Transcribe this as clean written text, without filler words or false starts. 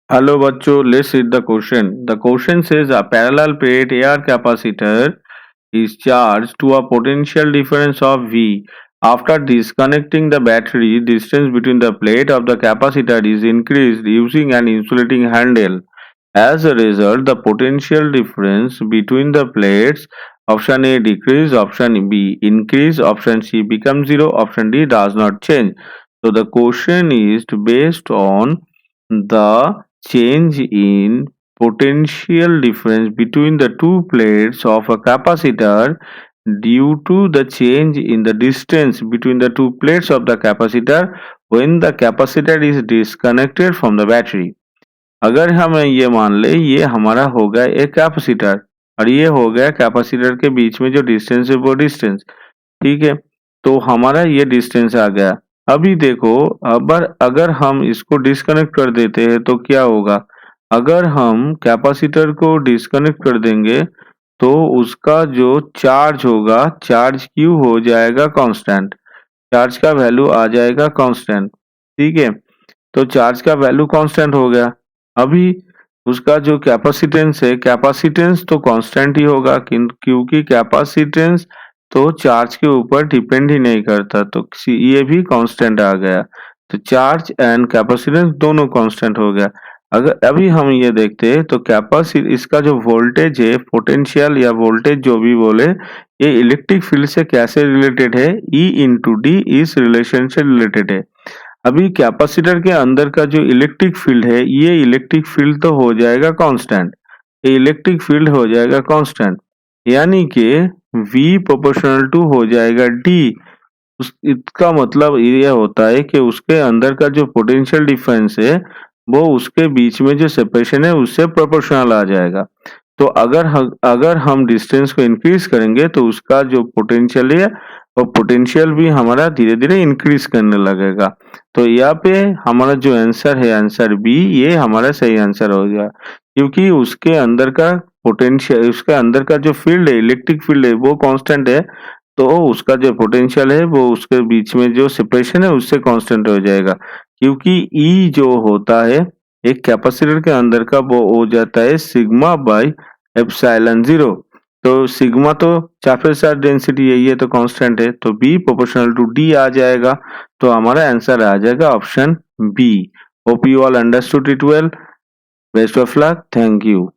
Hello बच्चों, let's read the question. The question says a parallel plate AR capacitor is charged to a potential difference of V. After disconnecting the battery, distance between the plate of the capacitor is increased using an insulating handle. As a result, the potential difference between the plates option A decrease, option B increase, option C becomes zero, option D does not change. So the question is based on the change in potential difference between the two plates of a capacitor due to the change in the distance between the two plates of the capacitor when the capacitor is disconnected from the battery. अगर हम ये मान ले ये हमारा हो गया एक कैपेसिटर और ये हो गया कैपेसिटर के बीच में जो डिस्टेंस है वो डिस्टेंस। ठीक है, तो हमारा ये डिस्टेंस आ गया। अभी देखो, अगर हम इसको डिस्कनेक्ट कर देते हैं तो क्या होगा। अगर हम कैपेसिटर को डिस्कनेक्ट कर देंगे तो उसका जो चार्ज होगा, चार्ज क्यू हो जाएगा कांस्टेंट, चार्ज का वैल्यू आ जाएगा कांस्टेंट। ठीक है, तो चार्ज का वैल्यू कांस्टेंट हो गया। अभी उसका जो कैपेसिटेंस है, कैपेसिटेंस तो कांस्टेंट ही होगा क्योंकि कैपेसिटेंस तो चार्ज के ऊपर डिपेंड ही नहीं करता, तो ये भी कांस्टेंट आ गया। तो चार्ज एंड कैपेसिटेंस दोनों कांस्टेंट हो गया। अगर अभी हम ये देखते हैं तो इसका जो वोल्टेज है, पोटेंशियल या वोल्टेज जो भी बोले, ये इलेक्ट्रिक फील्ड से कैसे रिलेटेड है, E इंटू डी इस रिलेशन से रिलेटेड है। अभी कैपेसिटर के अंदर का जो इलेक्ट्रिक फील्ड है, ये इलेक्ट्रिक फील्ड तो हो जाएगा कांस्टेंट, ये इलेक्ट्रिक फील्ड हो जाएगा कांस्टेंट, यानी कि V प्रोपोर्शनल टू हो जाएगा D। इसका मतलब ये होता है कि उसके अंदर का जो पोटेंशियल डिफरेंस है वो उसके बीच में जो सेपरेशन है उससे प्रोपोर्शनल आ जाएगा। तो अगर हम डिस्टेंस को इंक्रीज करेंगे तो उसका जो पोटेंशियल है और पोटेंशियल भी हमारा धीरे धीरे इंक्रीज करने लगेगा। तो यहाँ पे हमारा जो आंसर है, आंसर बी, ये हमारा सही आंसर हो गया, क्योंकि उसके अंदर का पोटेंशियल, उसके अंदर का जो फील्ड है, इलेक्ट्रिक फील्ड है, वो कांस्टेंट है, तो उसका जो पोटेंशियल है वो उसके बीच में जो सेपरेशन है उससे कांस्टेंट हो जाएगा। क्योंकि ई जो होता है एक कैपेसिटर के अंदर का, वो हो जाता है सिग्मा बाई एप्सिलॉन जीरो। तो सिग्मा तो चार्ज चार्ज डेंसिटी है, ये तो कांस्टेंट है, तो बी प्रोपोर्शनल टू डी आ जाएगा। तो हमारा आंसर आ जाएगा option B. Hope you all understood it well. Best of luck, thank you.